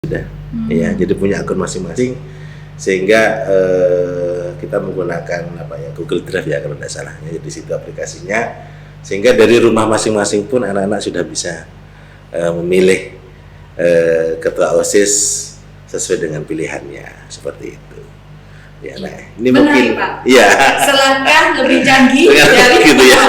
sudah. Ya, jadi punya akun masing-masing sehingga kita menggunakan Google Drive ya kalau tidak salah. Jadi di situ aplikasinya sehingga dari rumah masing-masing pun anak-anak sudah bisa memilih ketua OSIS sesuai dengan pilihannya seperti itu. Ya, nah, ini benar, mungkin Pak. Iya. Selangkah lebih canggih dari gitu ya.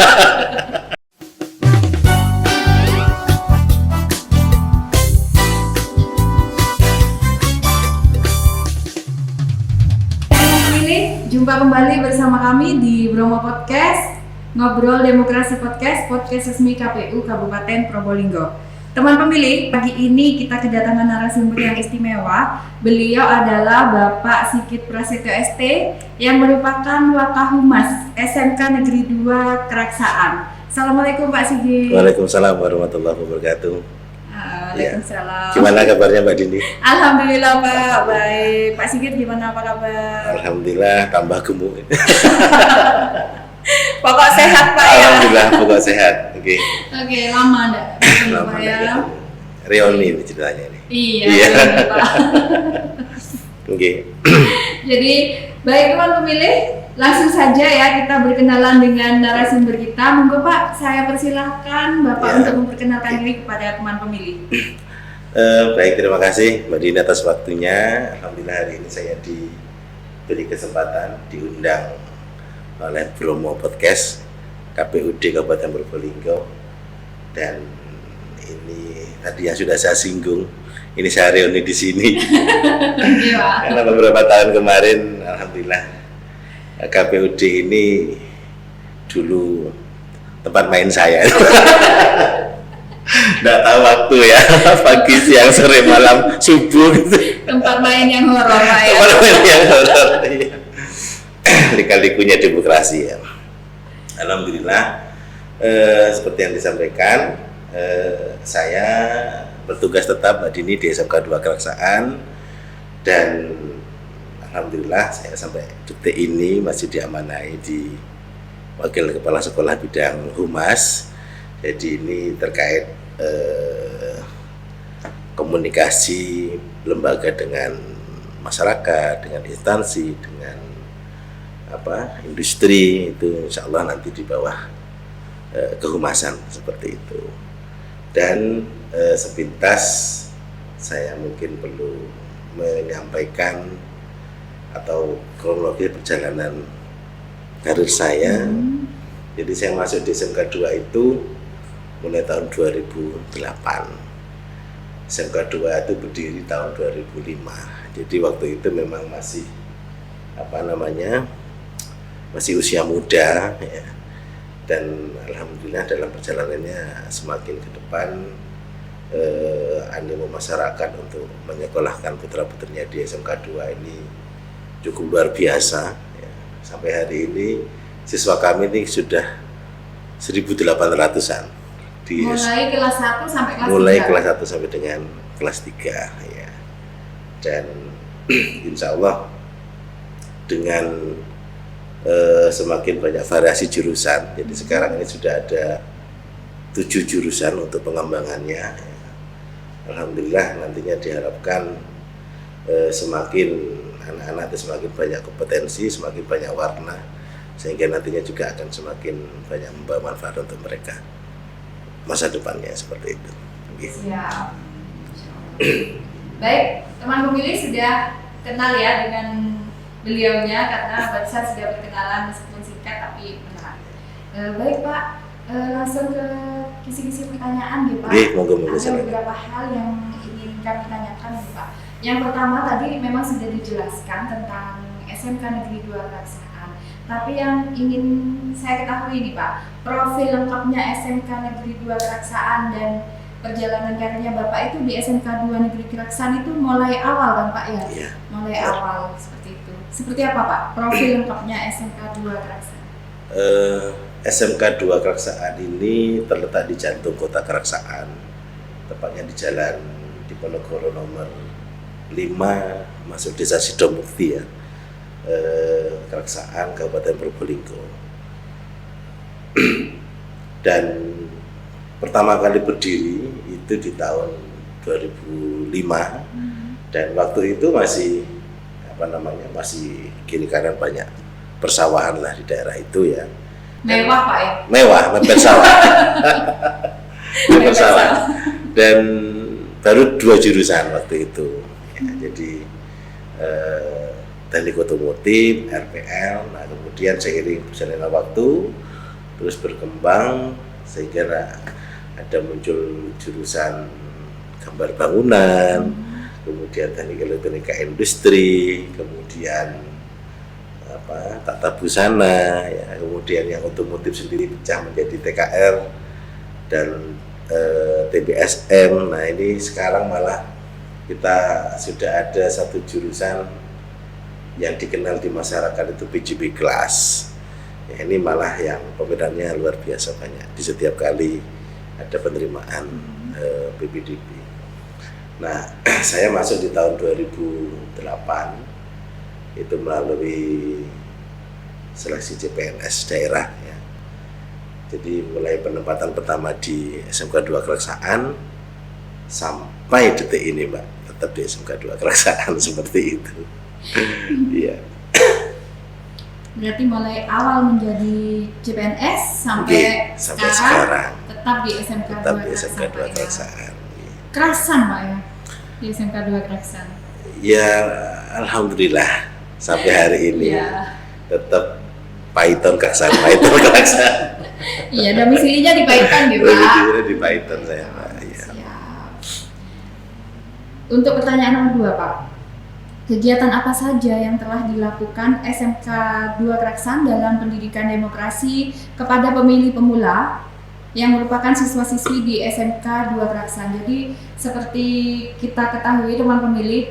Jumpa kembali bersama kami di Bromo Podcast, Ngobrol Demokrasi Podcast resmi KPU Kabupaten Probolinggo. Teman pemilih, pagi ini kita kedatangan narasumber yang istimewa. Beliau adalah Bapak Sigit Prasetyo ST yang merupakan Wakahumas SMK Negeri 2 Keraksaan. Assalamualaikum Pak Sigit. Waalaikumsalam warahmatullahi wabarakatuh. Waalaikumsalam. Gimana kabarnya Mbak Dini? Alhamdulillah Pak, baik. Pak Sigit gimana, apa kabar? Alhamdulillah tambah gemuk. Pokok sehat Pak ya. Alhamdulillah pokok sehat. Oke, lama enggak? Lama Pak ya. Reuni ini ceritanya ini. Iya. Pak. Oke. Jadi baik teman pemilih, langsung saja ya kita berkenalan dengan narasumber kita. Monggo Pak, saya persilahkan Bapak untuk memperkenalkan diri kepada teman pemilih. Baik, terima kasih Mbak Dini atas waktunya. Alhamdulillah hari ini saya diberi kesempatan diundang oleh Bromo Podcast KPUD Kabupaten Probolinggo, dan ini tadi yang sudah saya singgung, ini saya reuni di sini. Karena beberapa tahun kemarin, alhamdulillah KPUD ini dulu tempat main saya. Nggak tahu waktu ya, pagi, siang, sore, malam, subuh gitu. Tempat main yang horor Pak ya. Tempat main yang horor. Lika-likunya demokrasi ya. Alhamdulillah seperti yang disampaikan, saya bertugas tetap Mbak Dini di SMK 2 Keraksaan, dan alhamdulillah saya sampai detik ini masih diamanai di Wakil Kepala Sekolah Bidang Humas. Jadi ini terkait komunikasi lembaga dengan masyarakat, dengan instansi, dengan industri, itu insya Allah nanti di bawah kehumasan seperti itu. Dan sepintas saya mungkin perlu menyampaikan atau kronologi perjalanan karir saya. Jadi saya masuk di SMK 2 itu mulai tahun 2008. SMK 2 itu berdiri tahun 2005. Jadi waktu itu memang masih masih usia muda ya. Dan alhamdulillah dalam perjalanannya semakin ke depan animo masyarakat untuk menyekolahkan putra-putrinya di SMK 2 ini cukup luar biasa ya. Sampai hari ini siswa kami ini sudah 1.800-an di mulai kelas 1 sampai kelas 3. Mulai kelas 1 sampai dengan kelas 3 ya. Dan insya Allah dengan semakin banyak variasi jurusan, jadi sekarang ini sudah ada 7 jurusan untuk pengembangannya. Alhamdulillah nantinya diharapkan semakin anak-anak itu semakin banyak kompetensi, semakin banyak warna, sehingga nantinya juga akan semakin banyak membawa manfaat untuk mereka masa depannya seperti itu. Siap. Baik, teman pemilih sudah kenal ya dengan beliaunya karena barusan sudah berkenalan meskipun singkat tapi benar. Baik Pak, langsung ke kisi-kisi pertanyaan ya Pak. Monggo. Ada beberapa hal yang ingin kami tanyakan nih Pak. Yang pertama tadi memang sudah dijelaskan tentang SMK Negeri 2 Keraksaan. Tapi yang ingin saya ketahui nih Pak, profil lengkapnya SMK Negeri 2 Keraksaan dan perjalanan karirnya Bapak itu di SMK 2 Negeri Keraksaan itu mulai awal kan Pak ya? Iya. Mulai awal seperti itu. Seperti apa Pak profil lengkapnya SMK 2 Keraksaan? SMK 2 Keraksaan ini terletak di jantung kota Keraksaan, tepatnya di Jalan Diponegoro nomor 5 masuk Desa Sidomukti ya, Keraksaan Kabupaten Probolinggo. Dan pertama kali berdiri itu di tahun 2005 Dan waktu itu masih masih kiri kanan banyak persawahan lah di daerah itu ya. Mewah Pak ya? Mewah, mepet sawah. Mepet sawah. Dan baru 2 jurusan waktu itu. Ya, jadi teknik otomotif, RPL. Nah kemudian seiring berjalannya waktu terus berkembang sehingga ada muncul jurusan gambar bangunan, kemudian teknik elektronika industri, kemudian tata busana, ya, kemudian yang otomotif sendiri pecah menjadi TKR dan TBSM. Nah ini sekarang malah kita sudah ada satu jurusan yang dikenal di masyarakat itu PGB Class. Ya, ini malah yang peminatnya luar biasa banyak di setiap kali ada penerimaan PPDB. Nah, saya masuk di tahun 2008 itu melalui seleksi CPNS daerah ya. Jadi mulai penempatan pertama di SMK 2 Keraksaan sampai detik ini Mbak, tetap di SMK 2 Keraksaan seperti itu. Iya. Berarti mulai awal menjadi CPNS sampai sekarang tetap di SMK 2 Keraksaan. Kerasan Pak ya, di SMK 2 Keraksaan. Ya, alhamdulillah sampai hari ini tetap Python Keraksaan. Iya, domisilinya di Python gitu Pak. Domisilinya di Python saya Pak. Ya. Untuk pertanyaan nomor 2 Pak. Kegiatan apa saja yang telah dilakukan SMK 2 Keraksaan dalam pendidikan demokrasi kepada pemilih pemula yang merupakan siswa-siswi di SMK 2 Keraksaan? Jadi seperti kita ketahui teman pemilih,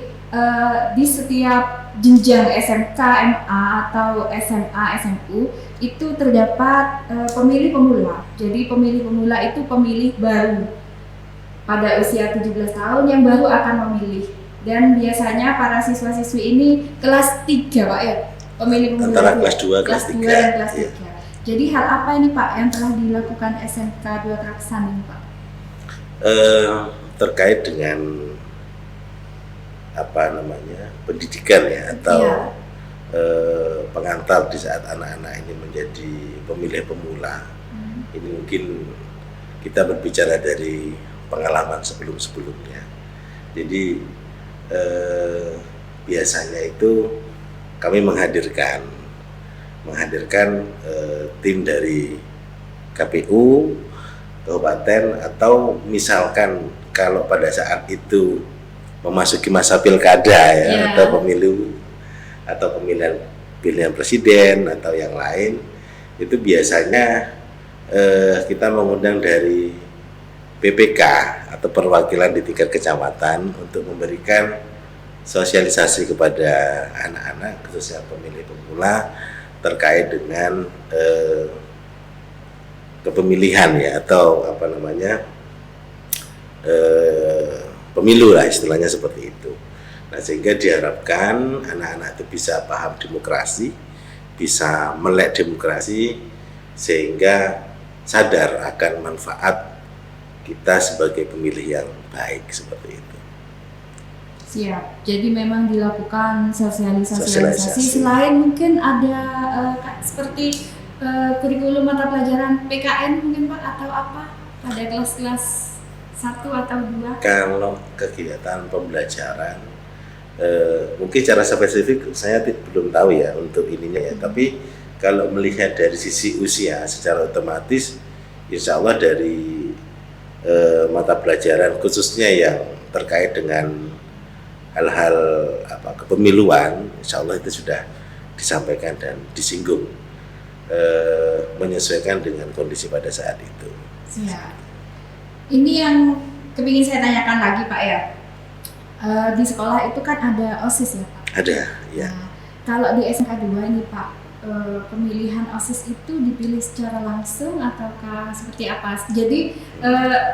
di setiap jenjang SMK, MA atau SMA, SMU itu terdapat pemilih pemula. Jadi pemilih pemula itu pemilih baru pada usia 17 tahun yang baru akan memilih. Dan biasanya para siswa-siswi ini kelas 3 Pak ya, pemilih pemula antara kelas 2, kelas 3 dan kelas 3. Ya. Jadi hal apa ini Pak yang telah dilakukan SMK 2 Keraksaan ini Pak? Terkait dengan pendidikan ya atau pengantar di saat anak-anak ini menjadi pemilih pemula. Ini mungkin kita berbicara dari pengalaman sebelum-sebelumnya. Jadi biasanya itu kami menghadirkan tim dari KPU kabupaten, atau misalkan kalau pada saat itu memasuki masa pilkada ya, atau pemilu atau pemilihan presiden atau yang lain, itu biasanya kita mengundang dari PPK atau perwakilan di tingkat kecamatan untuk memberikan sosialisasi kepada anak-anak khususnya pemilih pemula terkait dengan kepemilihan ya, atau pemilu lah istilahnya seperti itu. Nah sehingga diharapkan anak-anak itu bisa paham demokrasi, bisa melek demokrasi, sehingga sadar akan manfaat kita sebagai pemilih yang baik seperti itu. Siap. Jadi memang dilakukan sosialisasi. Selain mungkin ada seperti kurikulum mata pelajaran PKN mungkin Pak, atau apa pada kelas-kelas 1 atau 2? Kalau kegiatan pembelajaran mungkin secara spesifik saya belum tahu ya untuk ininya ya. Tapi kalau melihat dari sisi usia secara otomatis insya Allah dari mata pelajaran khususnya yang terkait dengan hal-hal kepemiluan, insya Allah itu sudah disampaikan dan disinggung menyesuaikan dengan kondisi pada saat itu. Siap. Ini yang kepingin saya tanyakan lagi Pak ya. Di sekolah itu kan ada OSIS ya Pak? Ada, ya. Nah, kalau di SMK 2 ini Pak, pemilihan OSIS itu dipilih secara langsung ataukah seperti apa? Jadi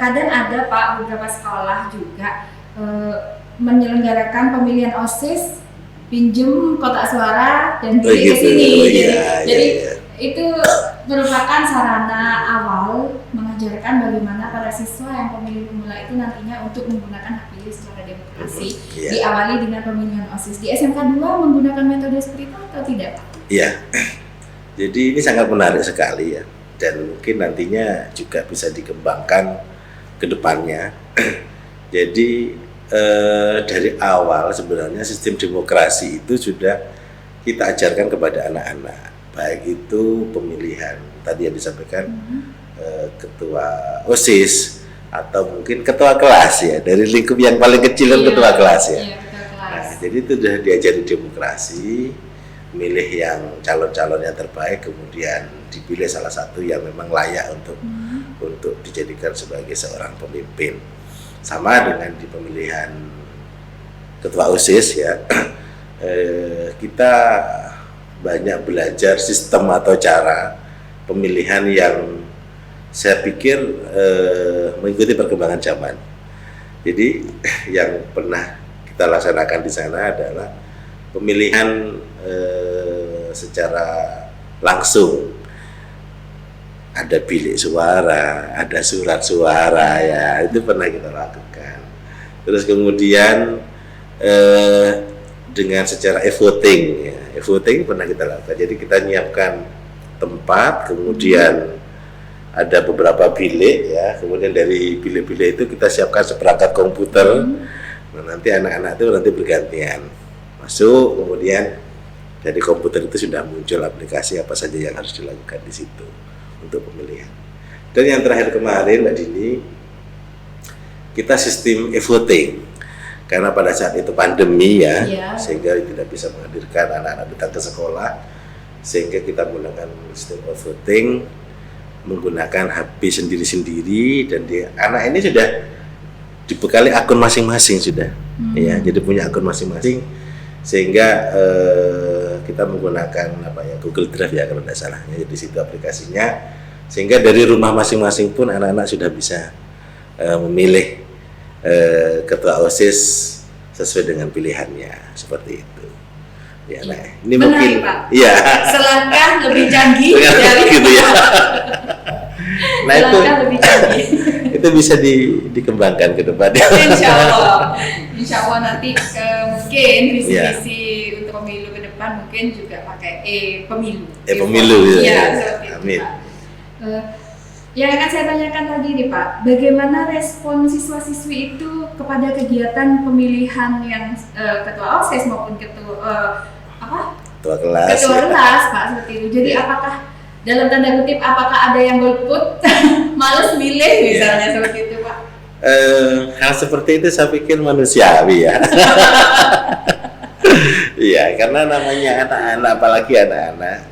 kadang ada Pak beberapa sekolah juga menyelenggarakan pemilihan OSIS, pinjem kotak suara dan pilih ke sini. Jadi itu merupakan sarana awal mengajarkan bagaimana para siswa yang pemilih pemula itu nantinya untuk menggunakan hak pilih secara demokrasi. Diawali dengan pemilihan OSIS. Di SMK 2 menggunakan metode seperti itu atau tidak, Pak? Iya. Jadi ini sangat menarik sekali ya, dan mungkin nantinya juga bisa dikembangkan ke depannya. Jadi dari awal sebenarnya sistem demokrasi itu sudah kita ajarkan kepada anak-anak, baik itu pemilihan tadi yang disampaikan ketua OSIS atau mungkin ketua kelas ya, dari lingkup yang paling kecil kan ketua kelas ya. Ketua kelas. Nah, jadi itu sudah diajari demokrasi, milih yang calon-calon yang terbaik, kemudian dipilih salah satu yang memang layak untuk dijadikan sebagai seorang pemimpin. Sama dengan di pemilihan ketua OSIS ya, kita banyak belajar sistem atau cara pemilihan yang saya pikir mengikuti perkembangan zaman. Jadi yang pernah kita laksanakan di sana adalah pemilihan secara langsung. Ada bilik suara, ada surat suara ya, itu pernah kita lakukan. Terus kemudian dengan secara e-voting ya, e-voting pernah kita lakukan. Jadi kita nyiapkan tempat, kemudian ada beberapa bilik ya, kemudian dari bilik-bilik itu kita siapkan seperangkat komputer. Nah, nanti anak-anak itu nanti bergantian masuk, kemudian dari komputer itu sudah muncul aplikasi apa saja yang harus dilakukan di situ untuk pemilihan. Dan yang terakhir kemarin Mbak Dini, kita sistem e-voting karena pada saat itu pandemi ya, sehingga tidak bisa menghadirkan anak-anak datang ke sekolah, sehingga kita menggunakan sistem e-voting, menggunakan HP sendiri-sendiri, dan anak ini sudah dibekali akun masing-masing sudah, ya, jadi punya akun masing-masing, sehingga kita menggunakan Google Drive ya kalau tidak salah, ya, di situ aplikasinya, sehingga dari rumah masing-masing pun anak-anak sudah bisa memilih ketua OSIS sesuai dengan pilihannya, seperti itu. Ya, nah, ini menarik, mungkin, Pak. Iya. Selangkah lebih canggih dari gitu ya. Nah itu, lebih canggih. itu bisa dikembangkan ke depannya. Insya Allah nanti mungkin visi-visi untuk pemilu ke depan mungkin juga pakai pemilu. Pemilu ya. Amin. Yang akan saya tanyakan tadi nih Pak, bagaimana respon siswa-siswi itu kepada kegiatan pemilihan yang ketua OSIS maupun ketua kelas Pak seperti itu. Jadi apakah dalam tanda kutip apakah ada yang golput, males milih misalnya seperti itu Pak? Hal seperti itu saya pikir manusiawi ya. Iya, karena namanya anak-anak, apalagi anak-anak.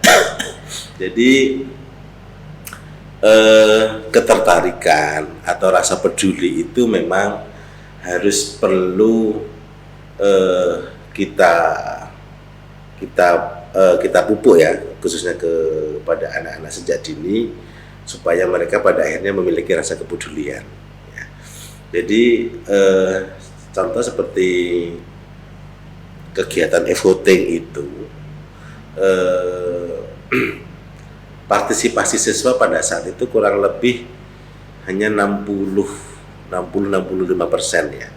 Jadi ketertarikan atau rasa peduli itu memang harus perlu kita pupuk ya, khususnya kepada anak-anak sejak dini, supaya mereka pada akhirnya memiliki rasa kepedulian ya. Jadi contoh seperti kegiatan e-voting itu, partisipasi siswa pada saat itu kurang lebih hanya 60-65% ya.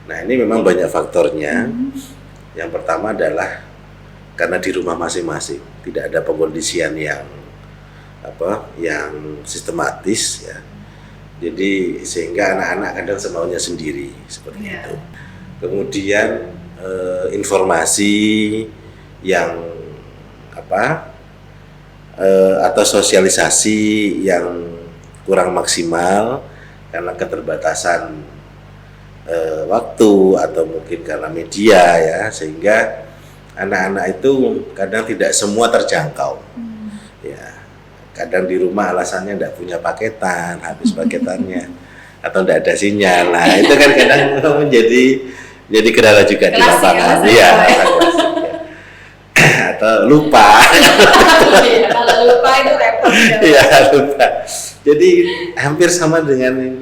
Nah, ini memang banyak faktornya. Yang pertama adalah karena di rumah masing-masing tidak ada pengkondisian yang sistematis ya. Jadi sehingga anak-anak kadang semaunya sendiri seperti itu. Kemudian informasi yang atau sosialisasi yang kurang maksimal karena keterbatasan waktu atau mungkin karena media ya, sehingga anak-anak itu kadang tidak semua terjangkau. Ya, kadang di rumah alasannya tidak punya paketan, habis paketannya atau tidak ada sinyal. Nah, itu kan kadang menjadi kendala juga di lapangan. Iya, atau lupa. Kalau lupa itu repot. Iya, lupa. Jadi hampir sama dengan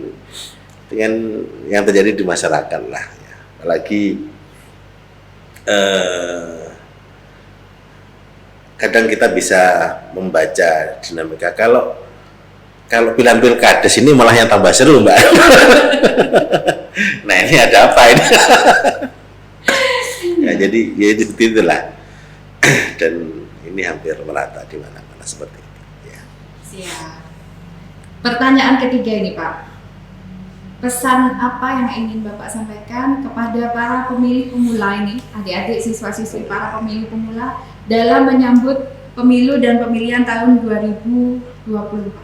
yang terjadi di masyarakat lah ya. Apalagi kadang kita bisa membaca dinamika, kalau kalau pilihan pilkades ini malah yang tambah seru, Mbak. Nah, ini ada apa ini? Ya, jadi ya itulah. Dan ini hampir merata di mana-mana seperti itu. Ya. Siap. Pertanyaan ketiga ini, Pak. Pesan apa yang ingin Bapak sampaikan kepada para pemilih pemula ini, adik-adik siswa-siswi para pemilih pemula dalam menyambut pemilu dan pemilihan tahun 2024?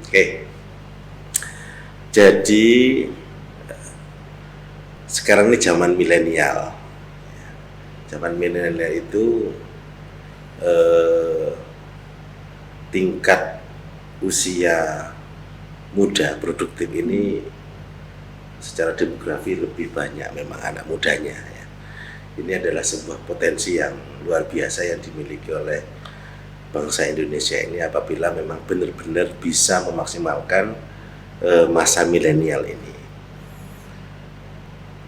Oke. Jadi sekarang ini zaman milenial. Zaman milenial itu tingkat usia muda produktif ini secara demografi lebih banyak memang anak mudanya ya. Ini adalah sebuah potensi yang luar biasa yang dimiliki oleh bangsa Indonesia ini apabila memang benar-benar bisa memaksimalkan masa milenial ini.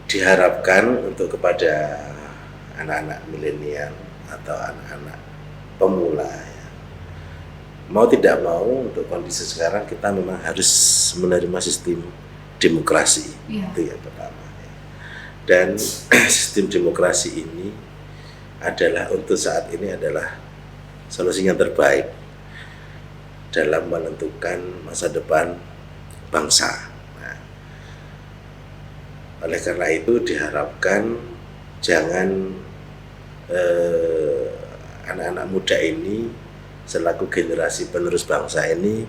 Diharapkan untuk kepada anak-anak milenial atau anak-anak pemula ya, mau tidak mau untuk kondisi sekarang kita memang harus menerima sistem demokrasi. Itu yang pertama ya. Dan sistem demokrasi ini adalah untuk saat ini adalah solusi yang terbaik dalam menentukan masa depan bangsa. Nah, oleh karena itu diharapkan jangan anak-anak muda ini selaku generasi penerus bangsa ini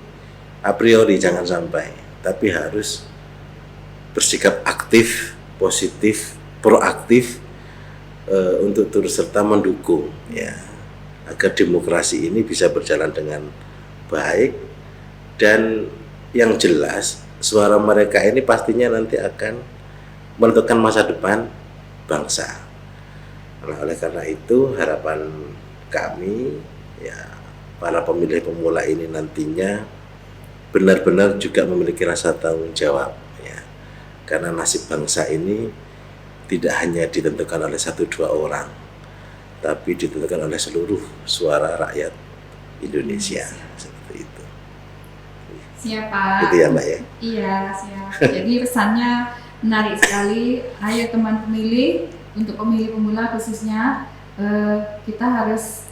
a priori jangan sampai, tapi harus bersikap aktif, positif, proaktif untuk turut serta mendukung ya agar demokrasi ini bisa berjalan dengan baik, dan yang jelas suara mereka ini pastinya nanti akan menentukan masa depan bangsa. Nah, oleh karena itu harapan kami ya para pemilih pemula ini nantinya benar-benar juga memiliki rasa tanggung jawab ya, karena nasib bangsa ini tidak hanya ditentukan oleh 1-2 orang, tapi ditentukan oleh seluruh suara rakyat Indonesia. Seperti itu. Siap, Pak. Itu ya, Mbak ya? Iya, siap. Jadi pesannya menarik sekali. Ayo teman pemilih, untuk pemilih pemula khususnya kita harus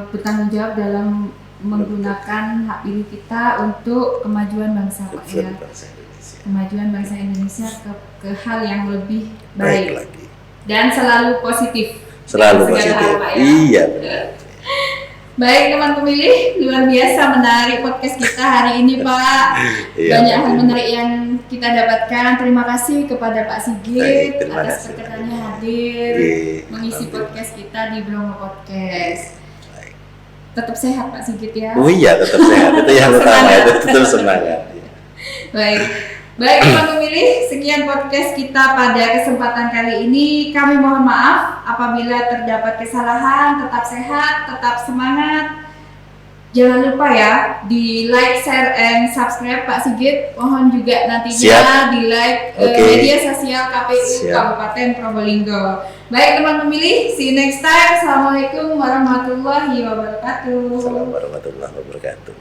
bertanggung jawab dalam menggunakan hak pilih kita untuk kemajuan bangsa, Pak ya. Kemajuan bangsa Indonesia ke hal yang lebih baik lagi. Dan selalu positif. Selalu positif. Hal, Pak, ya. Iya benar. Baik teman pemilih, luar biasa menarik podcast kita hari ini, Pak. Banyak hal menarik yang kita dapatkan. Terima kasih kepada Pak Sigit atas berkenannya hadir mengisi podcast kita di Bromo Podcast. Tetap sehat Pak Sigit ya. Oh iya, tetap sehat. Itu yang utama, itu tetap semangat. Baik teman pemilih, sekian podcast kita pada kesempatan kali ini. Kami mohon maaf apabila terdapat kesalahan. Tetap sehat, tetap semangat. Jangan lupa ya di like, share, and subscribe Pak Sigit. Mohon juga nantinya di like media sosial KPU Kabupaten Probolinggo. Baik teman pemilih, see you next time. Assalamualaikum warahmatullahi wabarakatuh. Assalamualaikum warahmatullahi wabarakatuh.